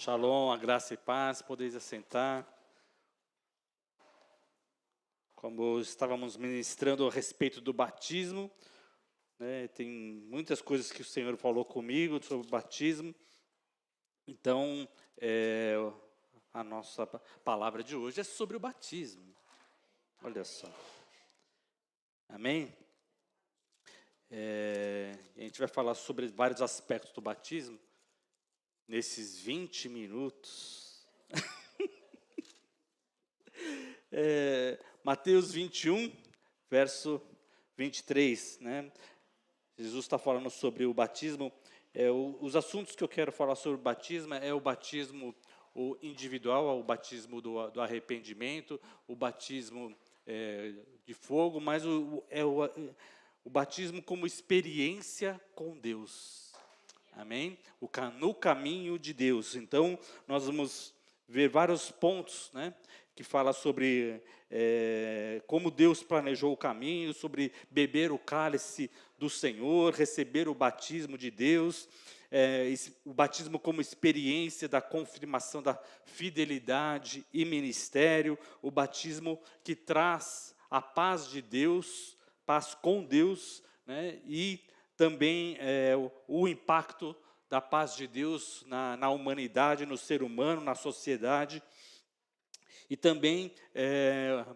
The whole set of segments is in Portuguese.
Shalom, a graça e paz, podeis assentar. Como estávamos ministrando a respeito do batismo, né, tem muitas coisas que o Senhor falou comigo sobre o batismo. Então, a nossa palavra de hoje é sobre o batismo. Olha só. Amém? A gente vai falar sobre vários aspectos do batismo nesses 20 minutos. Mateus 21, verso 23, né? Jesus está falando sobre o batismo. Os assuntos que eu quero falar sobre o batismo é o batismo individual, o batismo do arrependimento, o batismo de fogo, mas o batismo como experiência com Deus. Amém? No caminho de Deus. Então, nós vamos ver vários pontos, né, que fala sobre como Deus planejou o caminho, sobre beber o cálice do Senhor, receber o batismo de Deus, o batismo como experiência da confirmação da fidelidade e ministério, o batismo que traz a paz de Deus, paz com Deus, né, e também o impacto da paz de Deus na humanidade, no ser humano, na sociedade. E também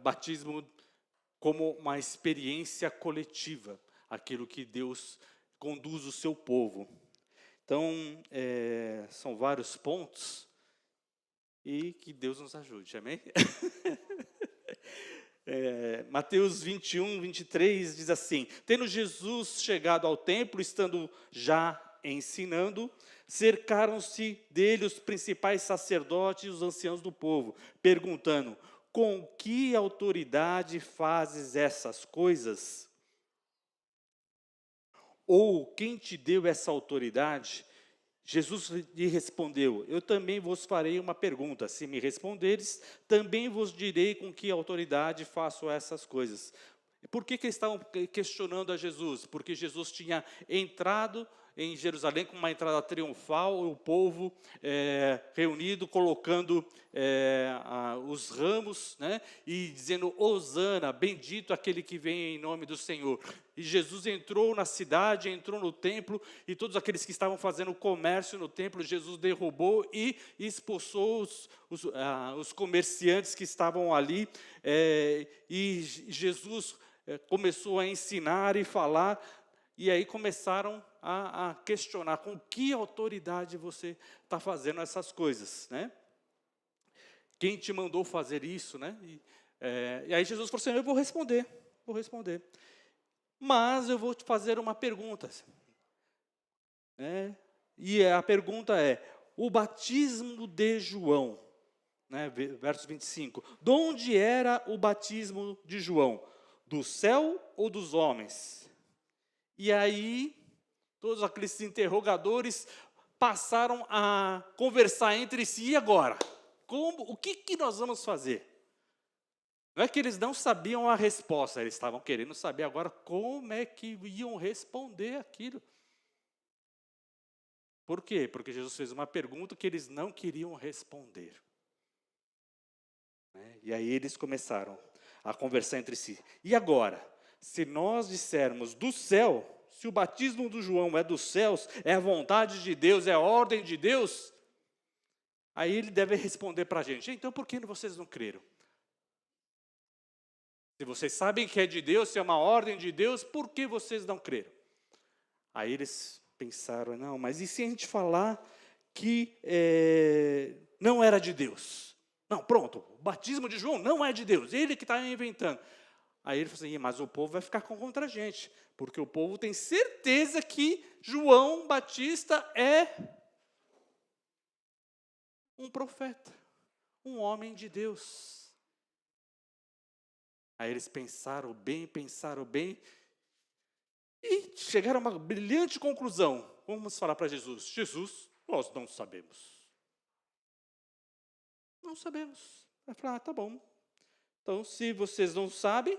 batismo como uma experiência coletiva, aquilo que Deus conduz o seu povo. Então, são vários pontos e que Deus nos ajude, amém? Mateus 21, 23 diz assim: tendo Jesus chegado ao templo, estando já ensinando, cercaram-se dele os principais sacerdotes e os anciãos do povo, perguntando: com que autoridade fazes essas coisas? Ou quem te deu essa autoridade? Jesus lhe respondeu: eu também vos farei uma pergunta, se me responderes, também vos direi com que autoridade faço essas coisas. Por que eles estavam questionando a Jesus? Porque Jesus tinha entrado em Jerusalém com uma entrada triunfal, o povo reunido, colocando os ramos, né, e dizendo: Hosana, bendito aquele que vem em nome do Senhor. E Jesus entrou na cidade, entrou no templo, e todos aqueles que estavam fazendo comércio no templo, Jesus derrubou e expulsou os comerciantes que estavam ali, e Jesus começou a ensinar e falar, e aí começaram a questionar: com que autoridade você está fazendo essas coisas, né? Quem te mandou fazer isso, né? E aí Jesus falou assim: eu vou responder. Mas eu vou te fazer uma pergunta. Né? E a pergunta é: o batismo de João, né? Verso 25. De onde era o batismo de João? Do céu ou dos homens? E aí, todos aqueles interrogadores passaram a conversar entre si: e agora? O que nós vamos fazer? Não é que eles não sabiam a resposta, eles estavam querendo saber agora como é que iam responder aquilo. Por quê? Porque Jesus fez uma pergunta que eles não queriam responder. E aí eles começaram a conversar entre si: e agora? Se nós dissermos do céu, se o batismo do João é dos céus, é a vontade de Deus, é a ordem de Deus, aí ele deve responder para a gente: então por que vocês não creram? Se vocês sabem que é de Deus, se é uma ordem de Deus, por que vocês não creram? Aí eles pensaram: não, mas e se a gente falar que não era de Deus? Não, pronto, o batismo de João não é de Deus, ele que está inventando. Aí ele falou assim: mas o povo vai ficar contra a gente, porque o povo tem certeza que João Batista é um profeta, um homem de Deus. Aí eles pensaram bem, e chegaram a uma brilhante conclusão. Vamos falar para Jesus: Jesus, nós não sabemos. Não sabemos. Vai falar: tá bom. Então, se vocês não sabem,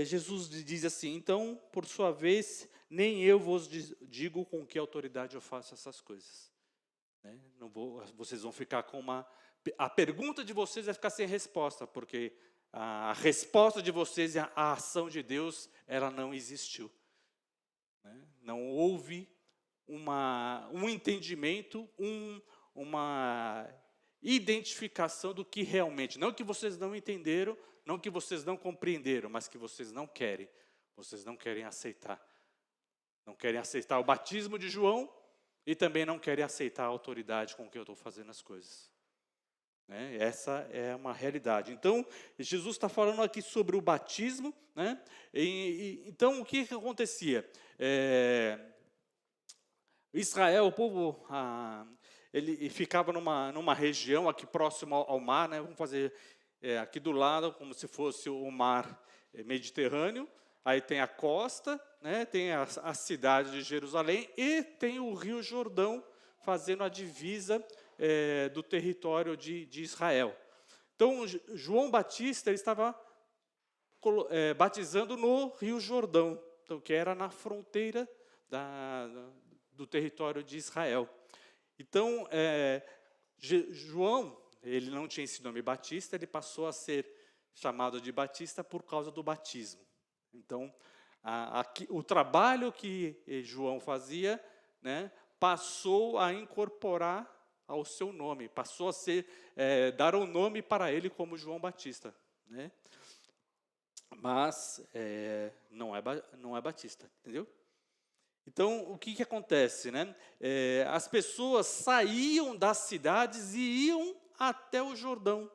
Jesus diz assim: então, por sua vez, nem eu vos digo com que autoridade eu faço essas coisas. Né? Não vou, vocês vão ficar com uma... A pergunta de vocês vai ficar sem resposta, porque a resposta de vocês e a ação de Deus, ela não existiu. Né? Não houve um entendimento, uma identificação do que realmente, não que vocês não entenderam, não que vocês não compreenderam, mas que vocês não querem. Vocês não querem aceitar. Não querem aceitar o batismo de João e também não querem aceitar a autoridade com que eu estou fazendo as coisas. Né? Essa é uma realidade. Então, Jesus está falando aqui sobre o batismo. Né? Então, o que acontecia? Israel, o povo, ele ficava numa região aqui próximo ao mar, né? Vamos fazer aqui do lado, como se fosse o mar Mediterrâneo. Aí tem a costa, né? Tem a cidade de Jerusalém e tem o Rio Jordão fazendo a divisa do território de Israel. Então, João Batista ele estava batizando no Rio Jordão, então, que era na fronteira do território de Israel. Então, João, ele não tinha esse nome Batista, ele passou a ser chamado de Batista por causa do batismo. Então, o trabalho que João fazia, né, passou a incorporar ao seu nome, passou a dar um nome para ele como João Batista. Né? Mas não é Batista, entendeu? Então, o que acontece? Né? As pessoas saíam das cidades e iam até o Jordão.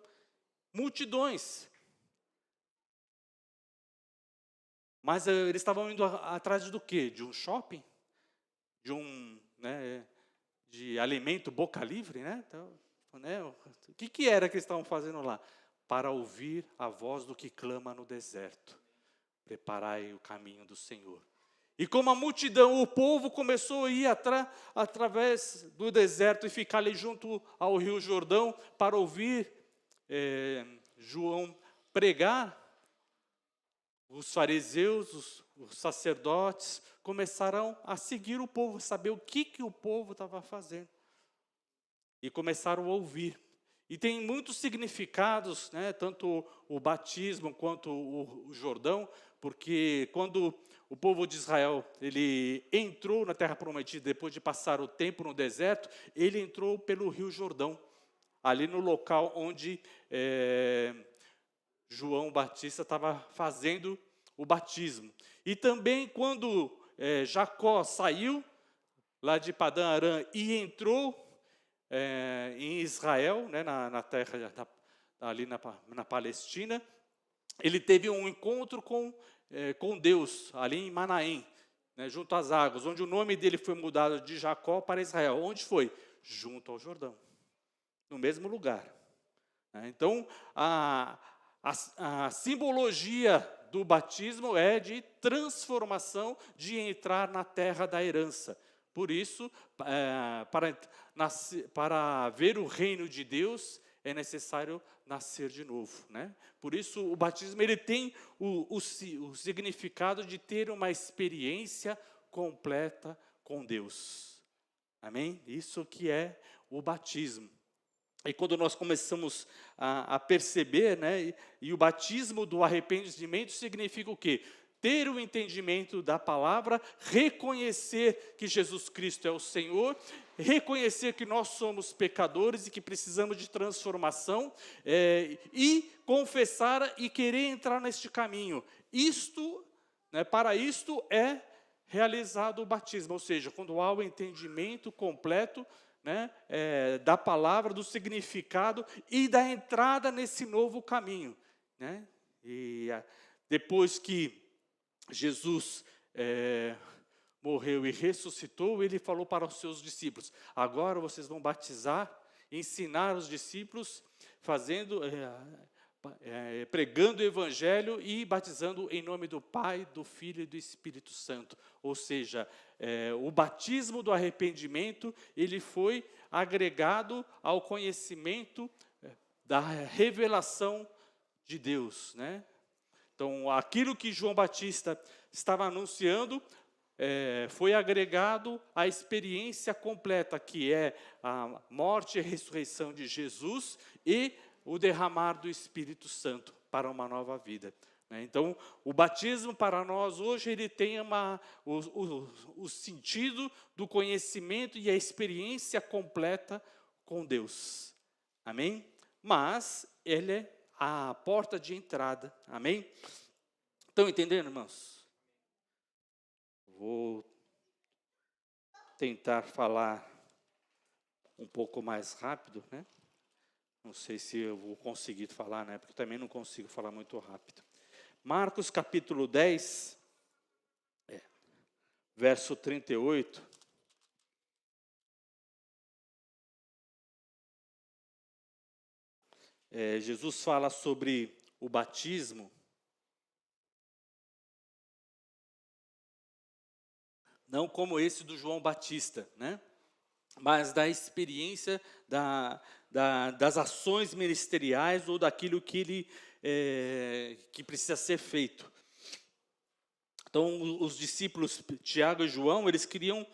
Multidões. Mas eles estavam indo atrás do quê? De um shopping? De alimento boca livre? Né? Então, né? O que era que eles estavam fazendo lá? Para ouvir a voz do que clama no deserto. Preparai o caminho do Senhor. E como a multidão, o povo começou a ir através do deserto e ficar ali junto ao Rio Jordão para ouvir João pregar, os fariseus, os sacerdotes, começaram a seguir o povo, saber o que o povo estava fazendo. E começaram a ouvir. E tem muitos significados, né, tanto o batismo quanto o Jordão, porque quando o povo de Israel ele entrou na Terra Prometida, depois de passar o tempo no deserto, ele entrou pelo Rio Jordão, ali no local onde João Batista estava fazendo o batismo. E também quando Jacó saiu lá de Padã Arã e entrou em Israel, né, na terra ali na Palestina, ele teve um encontro com Deus, ali em Manaém, né, junto às águas, onde o nome dele foi mudado de Jacó para Israel. Onde foi? Junto ao Jordão, no mesmo lugar. Então, a simbologia do batismo é de transformação, de entrar na terra da herança. Por isso, para ver o reino de Deus, é necessário nascer de novo. Né? Por isso, o batismo ele tem o significado de ter uma experiência completa com Deus. Amém? Isso que é o batismo. E quando nós começamos a perceber, né, e o batismo do arrependimento significa o quê? Ter o entendimento da palavra, reconhecer que Jesus Cristo é o Senhor, reconhecer que nós somos pecadores e que precisamos de transformação, e confessar e querer entrar neste caminho. Para isto é realizado o batismo, ou seja, quando há o entendimento completo, né, da palavra, do significado e da entrada nesse novo caminho. Né? E depois que Jesus morreu e ressuscitou, ele falou para os seus discípulos: agora vocês vão batizar, ensinar os discípulos, pregando o Evangelho e batizando em nome do Pai, do Filho e do Espírito Santo. Ou seja, o batismo do arrependimento, ele foi agregado ao conhecimento da revelação de Deus. Né? Então, aquilo que João Batista estava anunciando, foi agregado a experiência completa, que é a morte e a ressurreição de Jesus e o derramar do Espírito Santo para uma nova vida. Então, o batismo para nós hoje, ele tem o sentido do conhecimento e a experiência completa com Deus. Amém? Mas ele é a porta de entrada. Amém? Estão entendendo, irmãos? Vou tentar falar um pouco mais rápido, né? Não sei se eu vou conseguir falar, né? Porque eu também não consigo falar muito rápido. Marcos capítulo 10, verso 38. Jesus fala sobre o batismo. Não como esse do João Batista, né? Mas da experiência das ações ministeriais ou daquilo que ele que precisa ser feito. Então, os discípulos Tiago e João, eles queriam,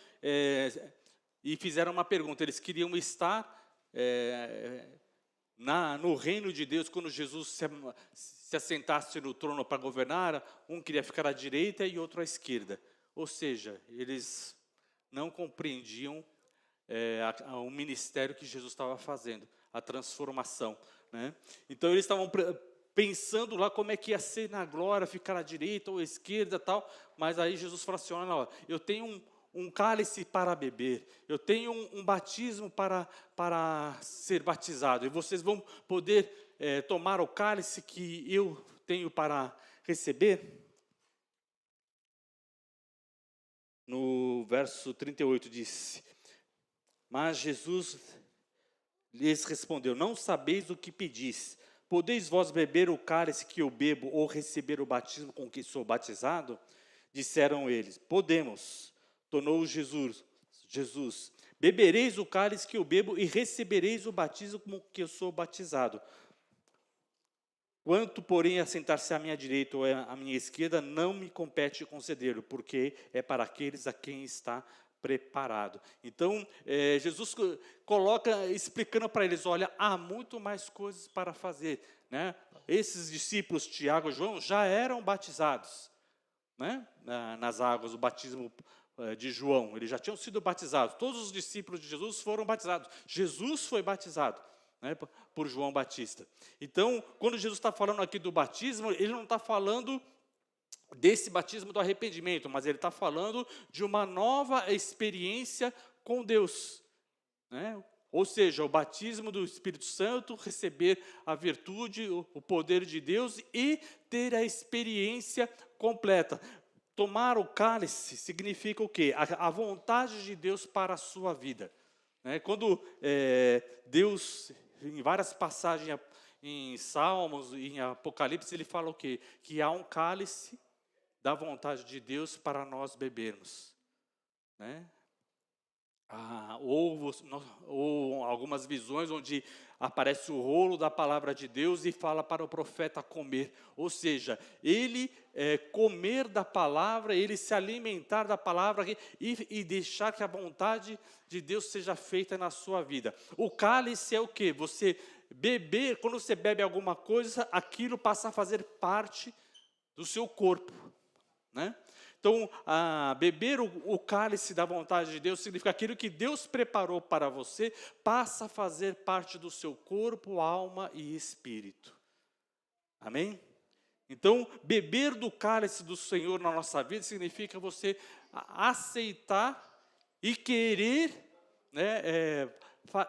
e fizeram uma pergunta, eles queriam estar no reino de Deus, quando Jesus se assentasse no trono para governar, um queria ficar à direita e outro à esquerda. Ou seja, eles não compreendiam o ministério que Jesus estava fazendo, a transformação, né? Então, eles estavam pensando lá como é que ia ser na glória, ficar à direita ou à esquerda, tal. Mas aí Jesus falou assim, olha, eu tenho um cálice para beber, eu tenho um batismo para ser batizado, e vocês vão poder tomar o cálice que eu tenho para receber. No verso 38 diz, mas Jesus lhes respondeu, não sabeis o que pedis. Podeis vós beber o cálice que eu bebo, ou receber o batismo com que sou batizado? Disseram eles, podemos. Tornou Jesus, bebereis o cálice que eu bebo, e recebereis o batismo com que eu sou batizado. Quanto, porém, a sentar-se à minha direita ou à minha esquerda, não me compete conceder-lo, porque é para aqueles a quem está preparado. Então, Jesus coloca, explicando para eles, olha, há muito mais coisas para fazer, né? Esses discípulos, Tiago e João, já eram batizados, né? Nas águas, o batismo de João, eles já tinham sido batizados. Todos os discípulos de Jesus foram batizados. Jesus foi batizado, né, por João Batista. Então, quando Jesus está falando aqui do batismo, ele não está falando desse batismo do arrependimento, mas ele está falando de uma nova experiência com Deus, né? Ou seja, o batismo do Espírito Santo, receber a virtude, o poder de Deus e ter a experiência completa. Tomar o cálice significa o quê? A vontade de Deus para a sua vida, né? Quando Deus, em várias passagens em Salmos, em Apocalipse, ele fala o quê? Que há um cálice da vontade de Deus para nós bebermos, né? Ou algumas visões onde aparece o rolo da palavra de Deus e fala para o profeta comer, ou seja, ele comer da palavra, ele se alimentar da palavra e deixar que a vontade de Deus seja feita na sua vida. O cálice é o quê? Você beber, quando você bebe alguma coisa, aquilo passa a fazer parte do seu corpo, né? Então, beber o cálice da vontade de Deus significa aquilo que Deus preparou para você, passa a fazer parte do seu corpo, alma e espírito. Amém? Então, beber do cálice do Senhor na nossa vida significa você aceitar e querer, né,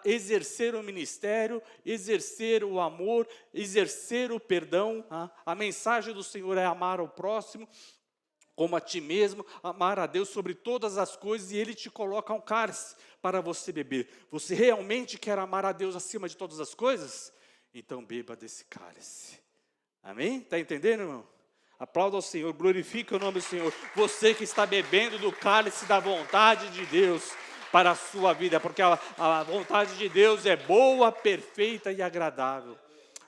exercer o ministério, exercer o amor, exercer o perdão. A mensagem do Senhor é amar o próximo como a ti mesmo, amar a Deus sobre todas as coisas, e Ele te coloca um cálice para você beber. Você realmente quer amar a Deus acima de todas as coisas? Então beba desse cálice. Amém? Está entendendo, irmão? Aplauda ao Senhor, glorifique o nome do Senhor. Você que está bebendo do cálice da vontade de Deus para a sua vida, porque a vontade de Deus é boa, perfeita e agradável.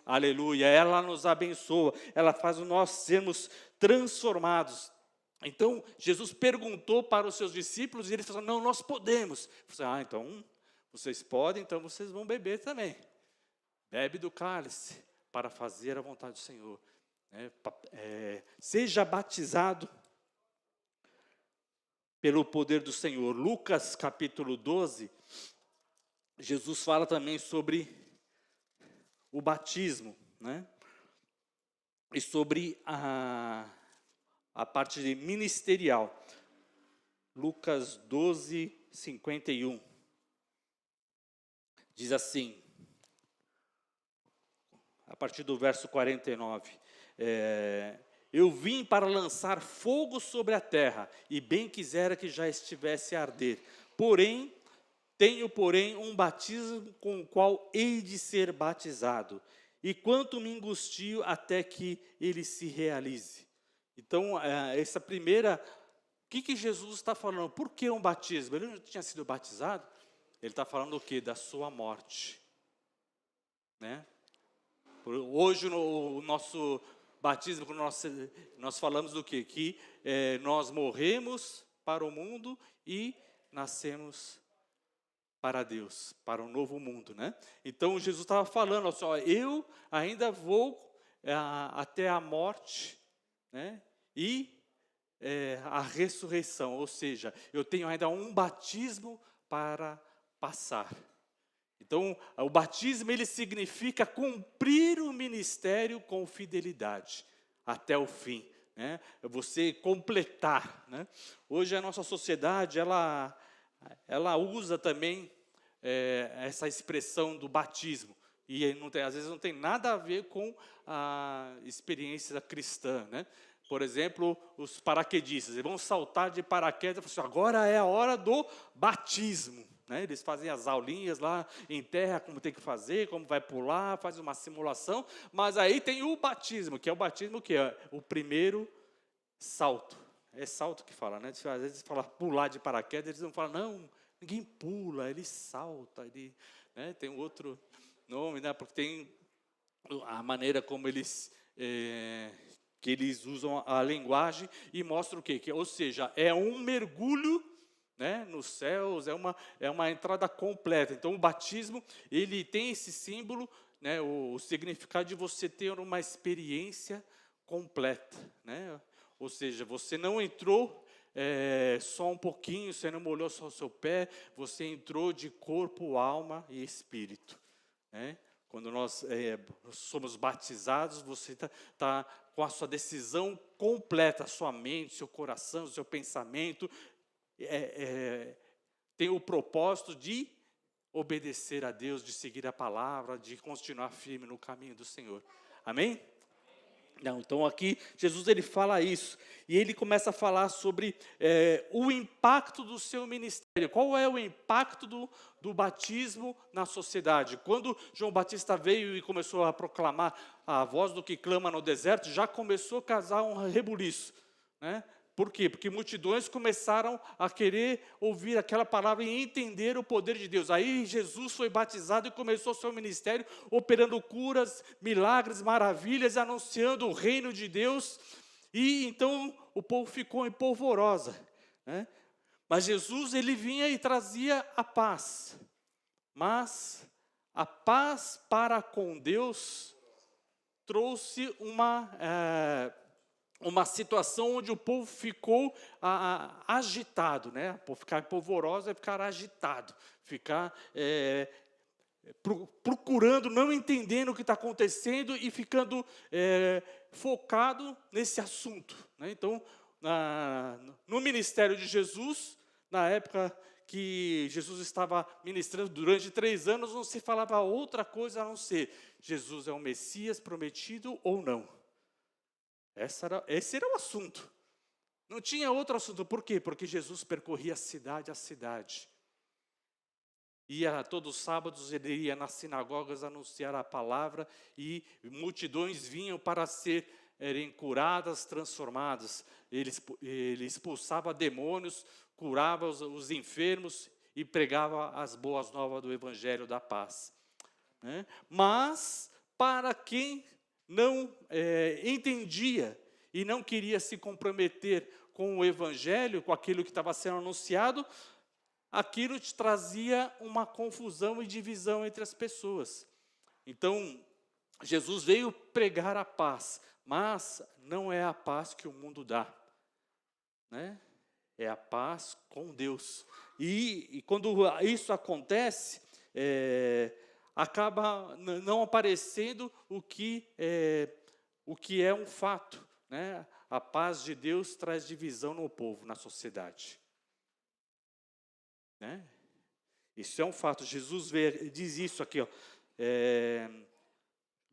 Aleluia, ela nos abençoa, ela faz nós sermos transformados. Então, Jesus perguntou para os seus discípulos e eles falaram, não, nós podemos. Eu falei, então, vocês podem, então vocês vão beber também. Bebe do cálice para fazer a vontade do Senhor. Seja batizado pelo poder do Senhor. Lucas capítulo 12, Jesus fala também sobre o batismo, né? E sobre a parte ministerial. Lucas 12, 51. Diz assim, a partir do verso 49. Eu vim para lançar fogo sobre a terra, e bem quisera que já estivesse a arder. Tenho, um batismo com o qual hei de ser batizado, e quanto me angustio até que ele se realize. Então, essa primeira, o que Jesus está falando? Por que um batismo? Ele não tinha sido batizado? Ele está falando o quê? Da sua morte. Né? Hoje, o nosso batismo, quando nós falamos do quê? Que nós morremos para o mundo e nascemos para Deus, para um novo mundo, né? Então, Jesus estava falando, assim, eu ainda vou até a morte, né? E a ressurreição, ou seja, eu tenho ainda um batismo para passar. Então, o batismo, ele significa cumprir o ministério com fidelidade, até o fim, né? É você completar, né? Hoje a nossa sociedade, ela usa também essa expressão do batismo, e às vezes não tem nada a ver com a experiência cristã, né? Por exemplo, os paraquedistas, eles vão saltar de paraquedas e falam assim, agora é a hora do batismo. Né? Eles fazem as aulinhas lá em terra, como tem que fazer, como vai pular, faz uma simulação, mas aí tem o batismo, que é o batismo que é o primeiro salto. É salto que fala, né? Às vezes fala pular de paraquedas, eles não falam, não, ninguém pula, ele salta, né? Tem um outro nome, né? Porque tem a maneira como eles usam a linguagem e mostram o quê? Ou seja, é um mergulho, né, nos céus, é uma entrada completa. Então, o batismo, ele tem esse símbolo, né, o significado de você ter uma experiência completa, né? Ou seja, você não entrou só um pouquinho, você não molhou só o seu pé, você entrou de corpo, alma e espírito, né? Quando nós somos batizados, você tá com a sua decisão completa, a sua mente, seu coração, seu pensamento, tem o propósito de obedecer a Deus, de seguir a palavra, de continuar firme no caminho do Senhor. Amém? Não, então aqui Jesus ele fala isso, e ele começa a falar sobre o impacto do seu ministério. Qual é o impacto do batismo na sociedade? Quando João Batista veio e começou a proclamar a voz do que clama no deserto, já começou a causar um rebuliço, né? Por quê? Porque multidões começaram a querer ouvir aquela palavra e entender o poder de Deus. Aí Jesus foi batizado e começou o seu ministério, operando curas, milagres, maravilhas, anunciando o reino de Deus. E então o povo ficou em polvorosa, né? Mas Jesus, ele vinha e trazia a paz. Mas a paz para com Deus trouxe uma situação onde o povo ficou agitado, né? Ficar polvoroso é ficar agitado, ficar procurando, não entendendo o que está acontecendo e ficando focado nesse assunto, né? Então, no ministério de Jesus, na época que Jesus estava ministrando durante 3 anos, não se falava outra coisa a não ser Jesus é o Messias prometido ou não. Esse era o assunto. Não tinha outro assunto. Por quê? Porque Jesus percorria cidade a cidade. Ia todos os sábados, ele ia nas sinagogas anunciar a palavra e multidões vinham para serem curadas, transformadas. Ele expulsava demônios, curava os enfermos e pregava as boas novas do Evangelho da paz, né? Mas, para quem não entendia e não queria se comprometer com o evangelho, com aquilo que estava sendo anunciado, aquilo te trazia uma confusão e divisão entre as pessoas. Então, Jesus veio pregar a paz, mas não é a paz que o mundo dá, né? É a paz com Deus. E quando isso acontece, acaba não aparecendo o que é um fato, né? A paz de Deus traz divisão no povo, na sociedade, né? Isso é um fato. Jesus diz isso aqui, ó,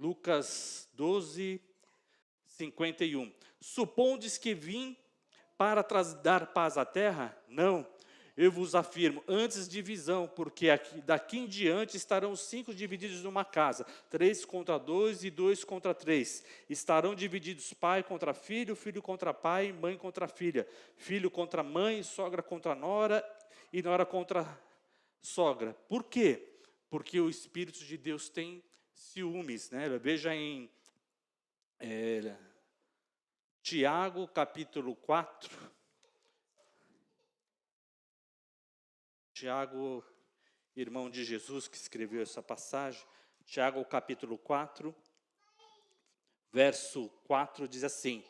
Lucas 12, 51. Supondes que vim para dar paz à terra? Não, eu vos afirmo, antes divisão, porque daqui em diante estarão 5 divididos numa casa, 3 contra 2 e 2 contra 3. Estarão divididos pai contra filho, filho contra pai, mãe contra filha, filho contra mãe, sogra contra nora e nora contra sogra. Por quê? Porque o Espírito de Deus tem ciúmes, né? Veja em Tiago, capítulo 4. Tiago, irmão de Jesus, que escreveu essa passagem. Tiago, capítulo 4, verso 4, diz assim: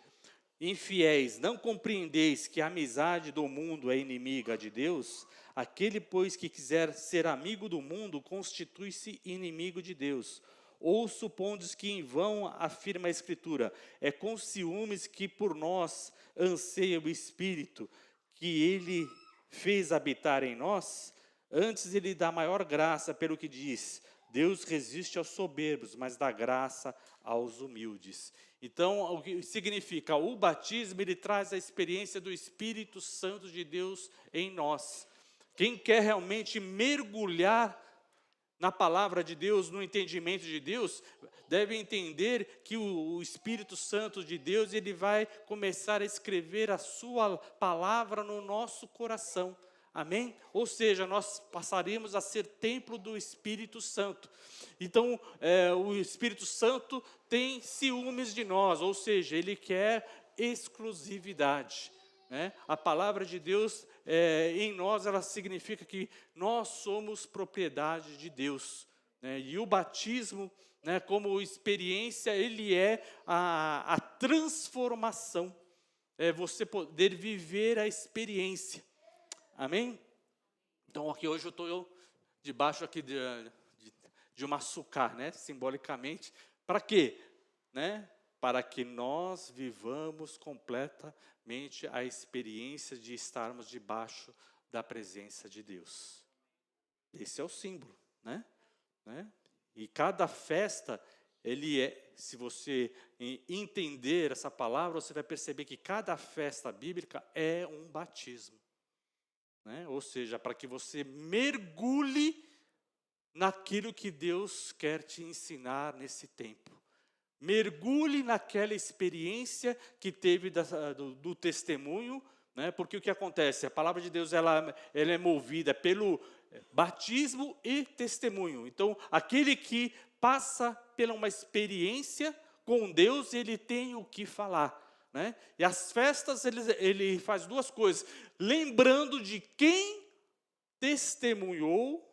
Infiéis, não compreendeis que a amizade do mundo é inimiga de Deus? Aquele, pois, que quiser ser amigo do mundo, constitui-se inimigo de Deus. Ou supondes que em vão afirma a Escritura, é com ciúmes que por nós anseia o Espírito, que Ele fez habitar em nós? Antes Ele dá maior graça, pelo que diz, Deus resiste aos soberbos, mas dá graça aos humildes. Então, o que significa? O batismo, ele traz a experiência do Espírito Santo de Deus em nós. Quem quer realmente mergulhar na palavra de Deus, no entendimento de Deus, deve entender que o Espírito Santo de Deus, ele vai começar a escrever a sua palavra no nosso coração. Amém? Ou seja, nós passaremos a ser templo do Espírito Santo. Então, o Espírito Santo tem ciúmes de nós, ou seja, ele quer exclusividade, né? A palavra de Deus em nós, ela significa que nós somos propriedade de Deus, né? E o batismo, né, como experiência, ele é a transformação, é você poder viver a experiência. Amém? Então, aqui hoje eu estou debaixo aqui de uma açúcar, né? Simbolicamente. Para quê? Né? Para que nós vivamos completamente a experiência de estarmos debaixo da presença de Deus. Esse é o símbolo, né? E cada festa, se você entender essa palavra, você vai perceber que cada festa bíblica é um batismo. Né? Ou seja, para que você mergulhe naquilo que Deus quer te ensinar nesse tempo. Mergulhe naquela experiência que teve do testemunho, né? Porque o que acontece? A palavra de Deus ela é movida pelo batismo e testemunho. Então, aquele que passa pela uma experiência com Deus, ele tem o que falar. Né? E as festas, ele faz duas coisas, lembrando de quem testemunhou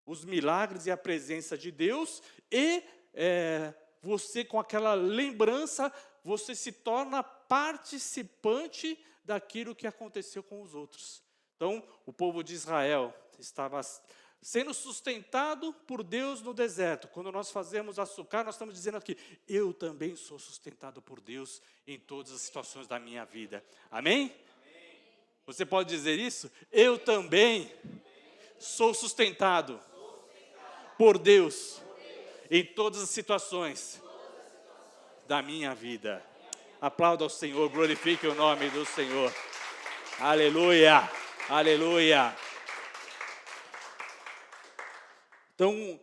os milagres e a presença de Deus, e você com aquela lembrança, você se torna participante daquilo que aconteceu com os outros. Então, o povo de Israel estava sendo sustentado por Deus no deserto. Quando nós fazemos açúcar, nós estamos dizendo aqui, eu também sou sustentado por Deus em todas as situações da minha vida. Amém? Você pode dizer isso? Eu também sou sustentado por Deus em todas as situações da minha vida. Aplauda ao Senhor, glorifique o nome do Senhor. Aleluia, aleluia. Então,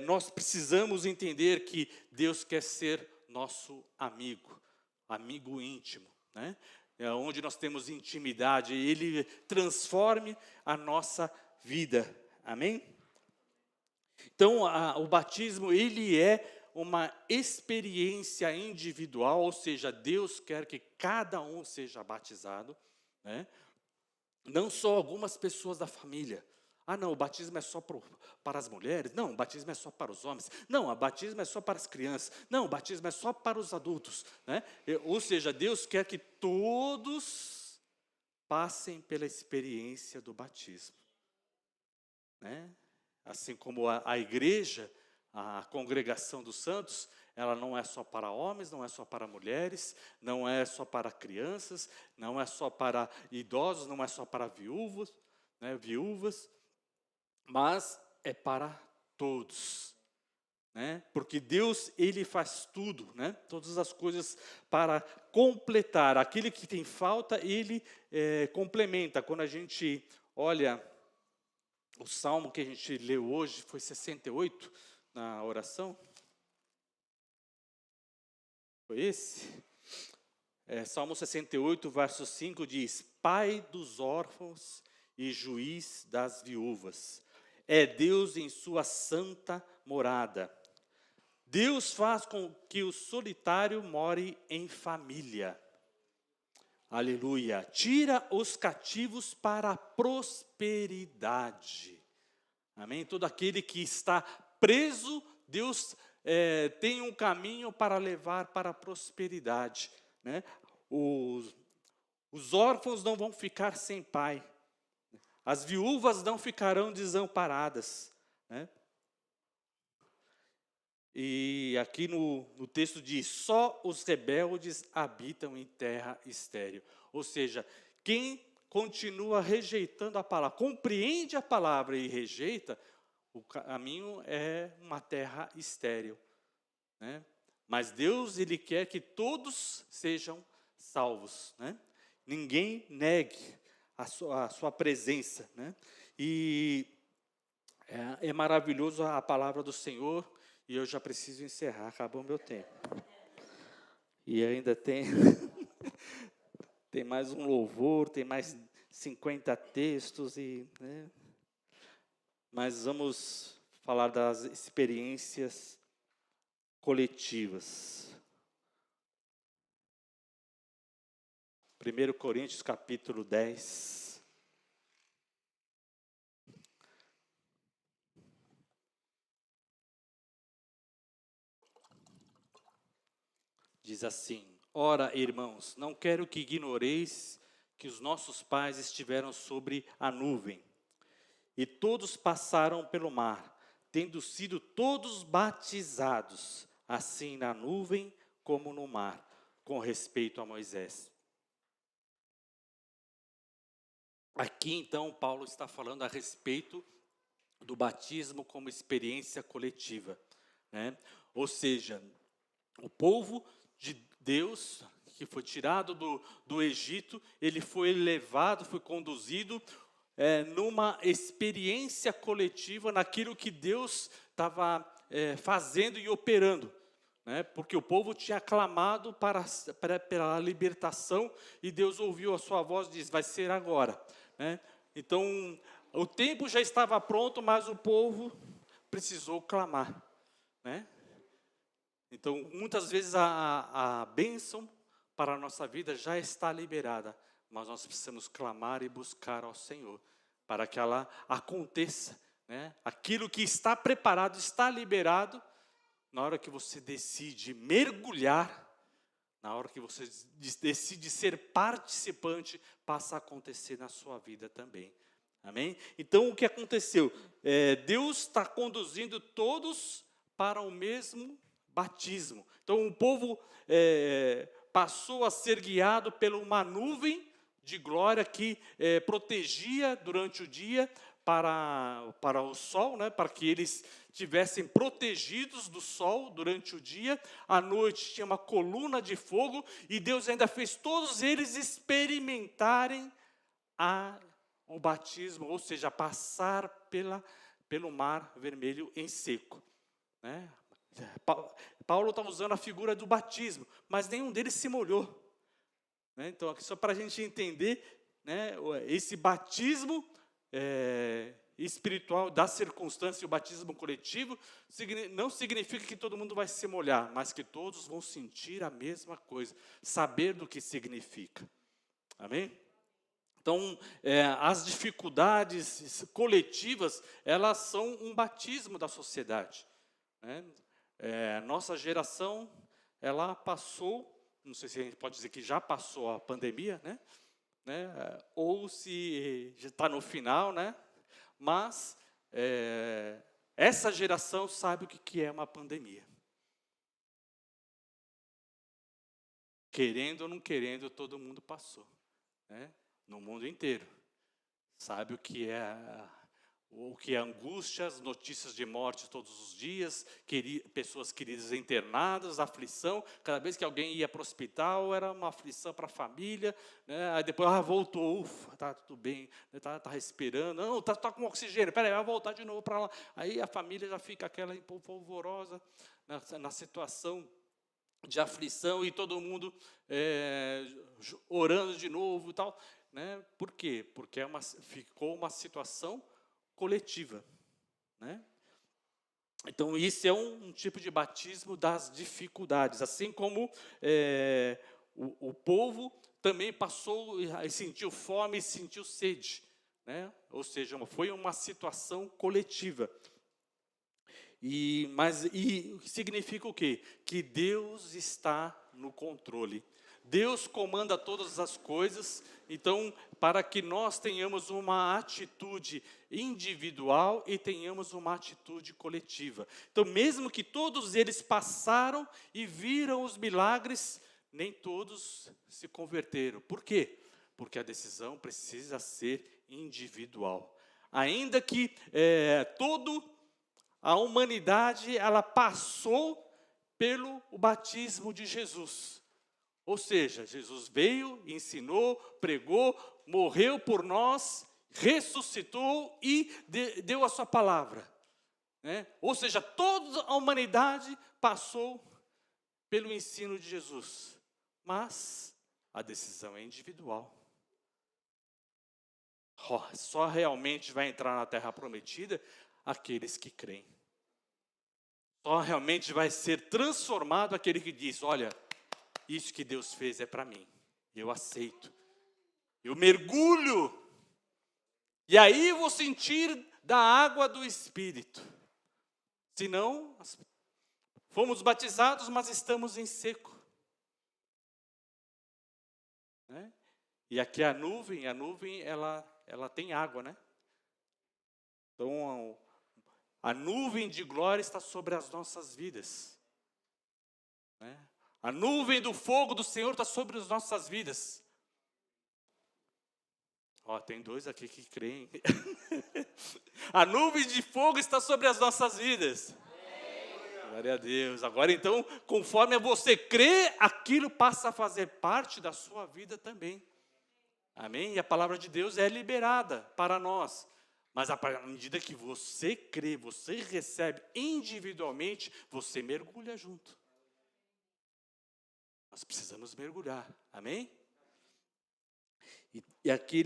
nós precisamos entender que Deus quer ser nosso amigo, amigo íntimo, né? Onde nós temos intimidade, Ele transforme a nossa vida, amém? Então, o batismo, ele é uma experiência individual, ou seja, Deus quer que cada um seja batizado, né? Não só algumas pessoas da família. Ah, não, o batismo é só para as mulheres. Não, o batismo é só para os homens. Não, o batismo é só para as crianças. Não, o batismo é só para os adultos, né? Ou seja, Deus quer que todos passem pela experiência do batismo, né? Assim como a igreja, a congregação dos santos, ela não é só para homens, não é só para mulheres, não é só para crianças, não é só para idosos, não é só para viúvas, né, mas é para todos, né? Porque Deus, Ele faz tudo, né? Todas as coisas para completar. Aquele que tem falta, Ele complementa. Quando a gente olha o salmo que a gente leu hoje, foi 68 na oração. Foi esse? Salmo 68, verso 5 diz: Pai dos órfãos e juiz das viúvas, é Deus em sua santa morada. Deus faz com que o solitário more em família. Aleluia. Tira os cativos para a prosperidade. Amém? Todo aquele que está preso, Deus tem um caminho para levar para a prosperidade, né? Os órfãos não vão ficar sem pai. As viúvas não ficarão desamparadas, né? E aqui no texto diz: só os rebeldes habitam em terra estéril. Ou seja, quem continua rejeitando a palavra, compreende a palavra e rejeita, o caminho é uma terra estéril, né? Mas Deus, Ele quer que todos sejam salvos, né? Ninguém negue a sua presença, né? E é maravilhoso a palavra do Senhor, e eu já preciso encerrar, acabou o meu tempo. E ainda tem, tem mais um louvor, tem mais 50 textos, né? Mas vamos falar das experiências coletivas. 1 Coríntios capítulo 10. Diz assim: ora, irmãos, não quero que ignoreis que os nossos pais estiveram sobre a nuvem, e todos passaram pelo mar, tendo sido todos batizados, assim na nuvem como no mar, com respeito a Moisés. Aqui, então, Paulo está falando a respeito do batismo como experiência coletiva, né? Ou seja, o povo de Deus, que foi tirado do Egito, ele foi levado, foi conduzido numa experiência coletiva, naquilo que Deus estava fazendo e operando, né? Porque o povo tinha clamado pela libertação, e Deus ouviu a sua voz e disse: vai ser agora, né? Então, o tempo já estava pronto, mas o povo precisou clamar, né? Então, muitas vezes a bênção para a nossa vida já está liberada, mas nós precisamos clamar e buscar ao Senhor, para que ela aconteça, né? Aquilo que está preparado, está liberado, na hora que você decide mergulhar, na hora que você decide ser participante, passa a acontecer na sua vida também. Amém? Então, o que aconteceu? Deus está conduzindo todos para o mesmo batismo. Então, o povo passou a ser guiado por uma nuvem de glória que protegia durante o dia para o sol, né, para que eles tivessem protegidos do sol durante o dia. À noite tinha uma coluna de fogo, e Deus ainda fez todos eles experimentarem o batismo, ou seja, passar pelo mar vermelho em seco, né? Paulo está usando a figura do batismo, mas nenhum deles se molhou, né? Então, aqui só para a gente entender, né, esse batismo espiritual da circunstância, o batismo coletivo, não significa que todo mundo vai se molhar, mas que todos vão sentir a mesma coisa, saber do que significa. Amém? Então, as dificuldades coletivas, elas são um batismo da sociedade, né? Nossa geração, ela passou, não sei se a gente pode dizer que já passou a pandemia, né? Ou se já está no final, né? Mas essa geração sabe o que é uma pandemia. Querendo ou não querendo, todo mundo passou, né? No mundo inteiro. Sabe o que é angústias, notícias de morte todos os dias, pessoas queridas internadas, aflição. Cada vez que alguém ia para o hospital, era uma aflição para a família, né? Aí depois, voltou, ufa, está tudo bem, está respirando, não, está com oxigênio, peraí, vai voltar de novo para lá. Aí a família já fica aquela polvorosa na situação de aflição e todo mundo orando de novo e tal. Né? Por quê? Porque ficou uma situação coletiva, né? Então, isso é um tipo de batismo das dificuldades. Assim como o povo também passou e sentiu fome e sentiu sede, né? Ou seja, foi uma situação coletiva. Mas significa o quê? Que Deus está no controle. Deus comanda todas as coisas, então, para que nós tenhamos uma atitude individual e tenhamos uma atitude coletiva. Então, mesmo que todos eles passaram e viram os milagres, nem todos se converteram. Por quê? Porque a decisão precisa ser individual. Ainda que a humanidade, ela passou pelo batismo de Jesus. Ou seja, Jesus veio, ensinou, pregou, morreu por nós, ressuscitou e deu a sua palavra, né? Ou seja, toda a humanidade passou pelo ensino de Jesus. Mas a decisão é individual. Só realmente vai entrar na terra prometida aqueles que creem. Só realmente vai ser transformado aquele que diz, olha, isso que Deus fez é para mim, eu aceito, eu mergulho, e aí vou sentir da água do Espírito. Senão, fomos batizados, mas estamos em seco, né? E aqui a nuvem ela tem água, né? Então, a nuvem de glória está sobre as nossas vidas, né? A nuvem do fogo do Senhor está sobre as nossas vidas. Tem dois aqui que creem. A nuvem de fogo está sobre as nossas vidas. Glória a Deus. Agora então, conforme você crê, aquilo passa a fazer parte da sua vida também. Amém? E a palavra de Deus é liberada para nós. Mas à medida que você crê, você recebe individualmente, você mergulha junto. Nós precisamos mergulhar, amém? E aqui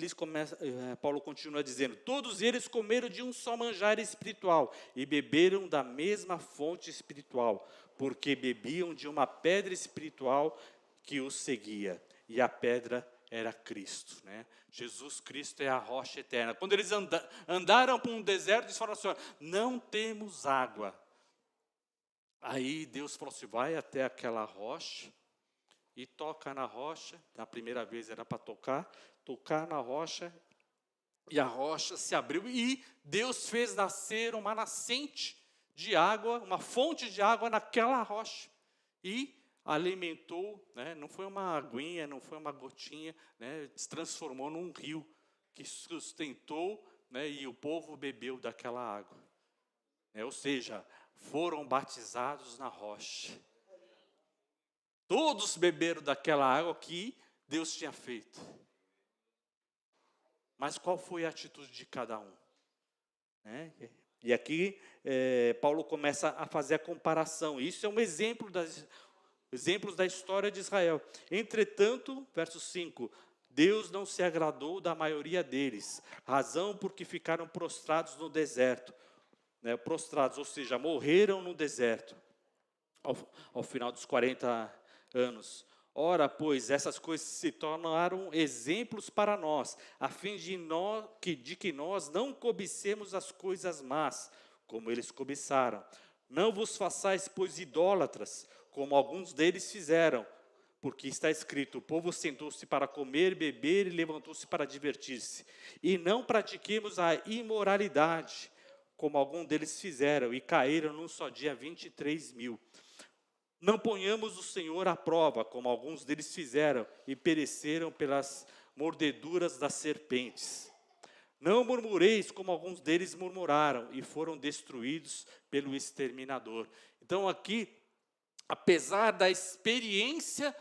Paulo continua dizendo, todos eles comeram de um só manjar espiritual e beberam da mesma fonte espiritual, porque bebiam de uma pedra espiritual que os seguia, e a pedra era Cristo, né? Jesus Cristo é a rocha eterna. Quando eles andaram por um deserto, eles falaram assim, não temos água. Aí Deus falou assim, vai até aquela rocha, e toca na rocha. Na primeira vez era para tocar na rocha, e a rocha se abriu, e Deus fez nascer uma nascente de água, uma fonte de água naquela rocha, e alimentou, né? Não foi uma aguinha, não foi uma gotinha, né? Se transformou num rio, que sustentou, né? E o povo bebeu daquela água, ou seja, foram batizados na rocha. Todos beberam daquela água que Deus tinha feito. Mas qual foi a atitude de cada um? E aqui Paulo começa a fazer a comparação. Isso é um exemplos da história de Israel. Entretanto, verso 5, Deus não se agradou da maioria deles, razão porque ficaram prostrados no deserto, né, prostrados, ou seja, morreram no deserto, ao final dos 40 anos. Ora, pois, essas coisas se tornaram exemplos para nós, a fim de que nós não cobicemos as coisas más, como eles cobiçaram. Não vos façais, pois, idólatras, como alguns deles fizeram, porque está escrito, o povo sentou-se para comer, beber e levantou-se para divertir-se. E não pratiquemos a imoralidade, como alguns deles fizeram, e caíram num só dia 23.000. Não ponhamos o Senhor à prova, como alguns deles fizeram, e pereceram pelas mordeduras das serpentes. Não murmureis, como alguns deles murmuraram, e foram destruídos pelo exterminador. Então aqui, apesar da experiência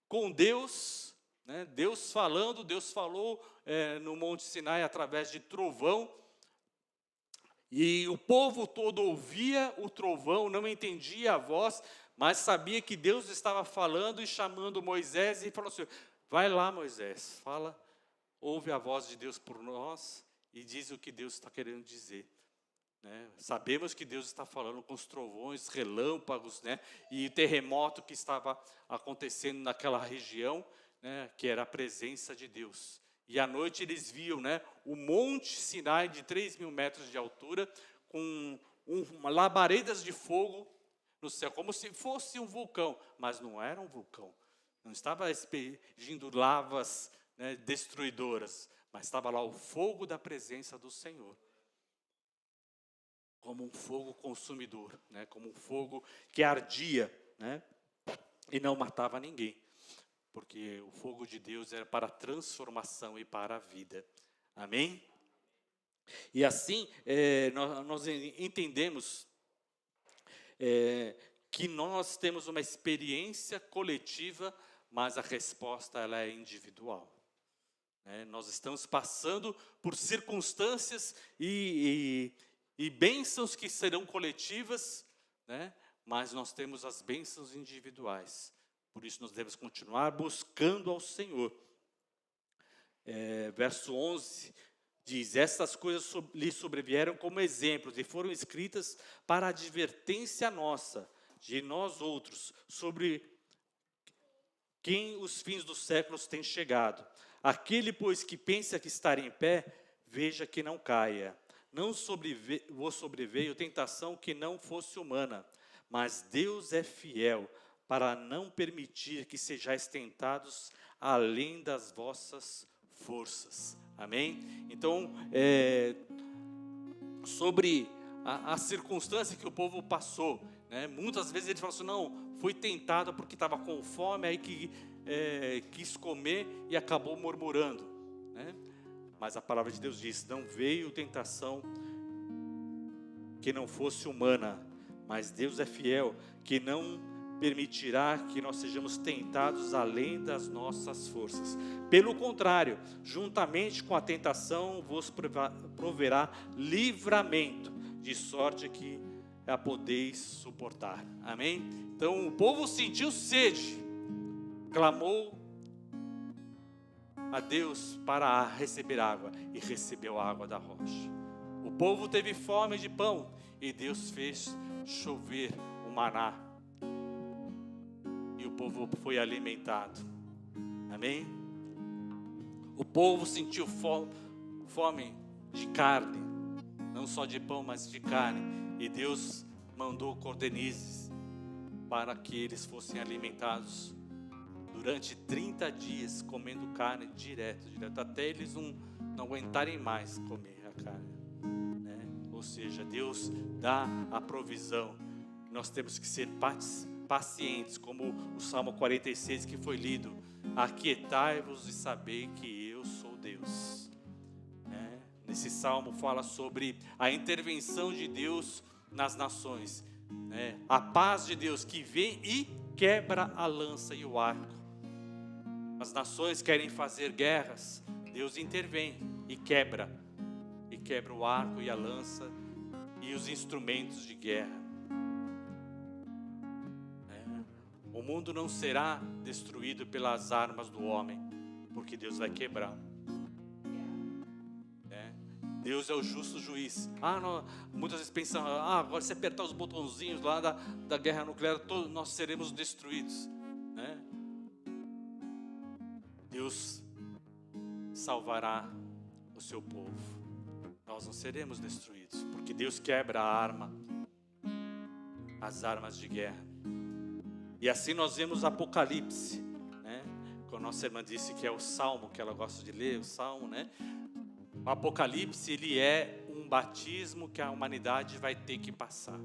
com Deus, né, Deus falou no Monte Sinai através de trovão, e o povo todo ouvia o trovão, não entendia a voz, mas sabia que Deus estava falando e chamando Moisés, e falou assim, vai lá Moisés, fala, ouve a voz de Deus por nós, e diz o que Deus está querendo dizer. Né? Sabemos que Deus está falando com os trovões, relâmpagos, né? E o terremoto que estava acontecendo naquela região, né? Que era a presença de Deus. E à noite eles viam, né? O Monte Sinai de 3.000 metros de altura, com labaredas de fogo no céu, como se fosse um vulcão, mas não era um vulcão, não estava expelindo lavas, né, destruidoras, mas estava lá o fogo da presença do Senhor, como um fogo consumidor, né, como um fogo que ardia, né, e não matava ninguém, porque o fogo de Deus era para a transformação e para a vida, amém? E assim, nós entendemos que nós temos uma experiência coletiva, mas a resposta ela é individual. Nós estamos passando por circunstâncias e bênçãos que serão coletivas, né? Mas nós temos as bênçãos individuais. Por isso nós devemos continuar buscando ao Senhor. Verso 11 diz, estas coisas lhe sobrevieram como exemplos e foram escritas para advertência nossa, de nós outros, sobre quem os fins dos séculos têm chegado. Aquele, pois, que pensa que estar em pé, veja que não caia. Não vos sobreveio tentação que não fosse humana, mas Deus é fiel para não permitir que sejais tentados além das vossas forças. Amém? Então, sobre a circunstância que o povo passou, né? Muitas vezes eles falam assim, não, fui tentado porque estava com fome, aí quis comer e acabou murmurando, né? Mas a palavra de Deus diz, não veio tentação que não fosse humana, mas Deus é fiel, que não permitirá que nós sejamos tentados além das nossas forças. Pelo contrário, juntamente com a tentação vos proverá livramento, de sorte que a podeis suportar. Amém? Então o povo sentiu sede, clamou a Deus para receber água, e recebeu a água da rocha. O povo teve fome de pão, e Deus fez chover o maná, e o povo foi alimentado. Amém? O povo sentiu fome de carne, não só de pão, mas de carne, e Deus mandou cordonizes para que eles fossem alimentados durante 30 dias, comendo carne direto, até eles não aguentarem mais comer a carne, né? Ou seja, Deus dá a provisão. Nós temos que ser pacientes, como o Salmo 46 que foi lido, aquietai-vos e sabei que eu sou Deus, né? Nesse salmo fala sobre a intervenção de Deus nas nações, né? A paz de Deus que vem e quebra a lança e o arco. As nações querem fazer guerras, Deus intervém e quebra o arco e a lança e os instrumentos de guerra. O mundo não será destruído pelas armas do homem, porque Deus vai quebrar. Deus é o justo juiz. Muitas vezes pensam, agora se apertar os botãozinhos lá da guerra nuclear, nós seremos destruídos. Deus salvará o seu povo. Nós não seremos destruídos, porque Deus quebra as armas de guerra. E assim nós vemos Apocalipse, Quando a nossa irmã disse que é o Salmo, que ela gosta de ler, o Salmo, O Apocalipse, ele é um batismo que a humanidade vai ter que passar.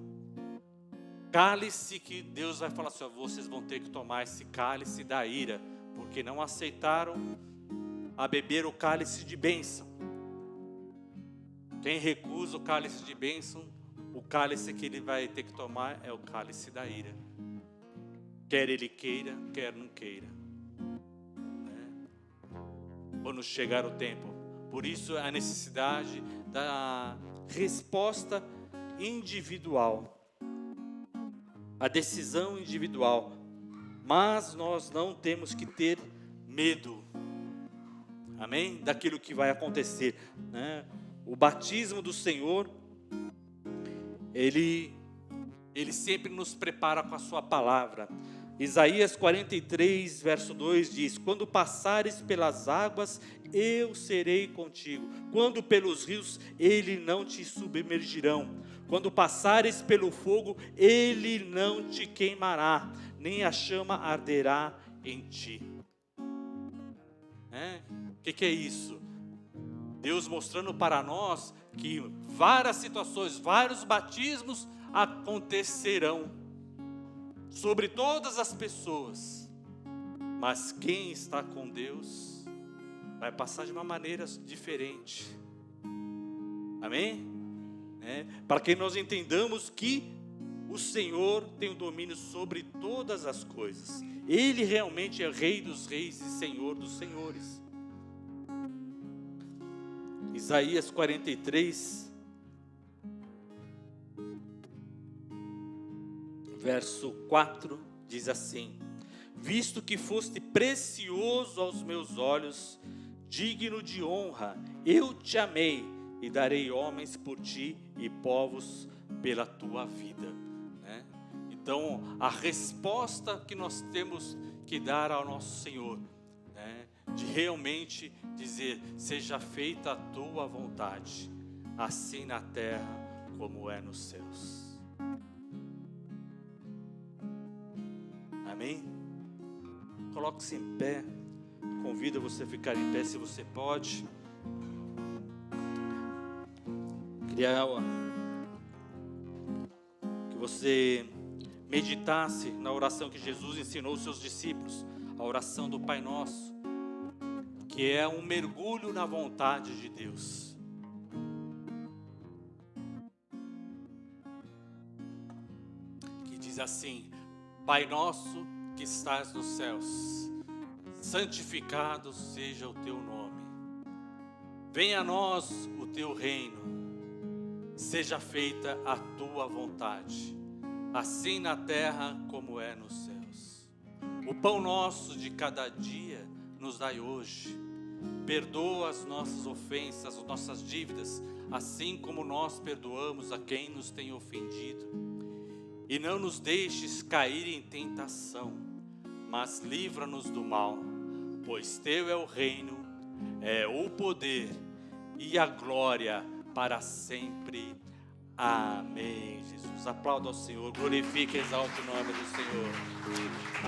Cálice que Deus vai falar assim, vocês vão ter que tomar esse cálice da ira, porque não aceitaram a beber o cálice de bênção. Quem recusa o cálice de bênção, o cálice que ele vai ter que tomar é o cálice da ira. Quer ele queira, quer não queira. Quando chegar o tempo. Por isso a necessidade da resposta individual. A decisão individual. Mas nós não temos que ter medo. Amém? Daquilo que vai acontecer. O batismo do Senhor, Ele sempre nos prepara com a sua palavra. Isaías 43, verso 2 diz, quando passares pelas águas, eu serei contigo. Quando pelos rios, ele não te submergirão. Quando passares pelo fogo, ele não te queimará, nem a chama arderá em ti. O que é isso? Deus mostrando para nós que várias situações, vários batismos acontecerão sobre todas as pessoas, mas quem está com Deus vai passar de uma maneira diferente. Amém? Para que nós entendamos que o Senhor tem o domínio sobre todas as coisas. Ele realmente é Rei dos reis e Senhor dos senhores. Isaías 43, verso 4, diz assim, visto que foste precioso aos meus olhos, digno de honra, eu te amei e darei homens por ti e povos pela tua vida. Então, a resposta que nós temos que dar ao nosso Senhor, de realmente dizer, seja feita a tua vontade, assim na terra como é nos céus. Amém? Coloque-se em pé. Convido você a ficar em pé se você pode. Queria que você meditasse na oração que Jesus ensinou aos seus discípulos, a oração do Pai Nosso, que é um mergulho na vontade de Deus. Que diz assim, Pai nosso que estás nos céus, santificado seja o teu nome. Venha a nós o teu reino, seja feita a tua vontade, assim na terra como é nos céus. O pão nosso de cada dia nos dai hoje. Perdoa as nossas ofensas, as nossas dívidas, assim como nós perdoamos a quem nos tem ofendido. E não nos deixes cair em tentação, mas livra-nos do mal, pois teu é o reino, é o poder e a glória para sempre. Amém. Jesus, aplauda ao Senhor, glorifique e exalte o nome do Senhor.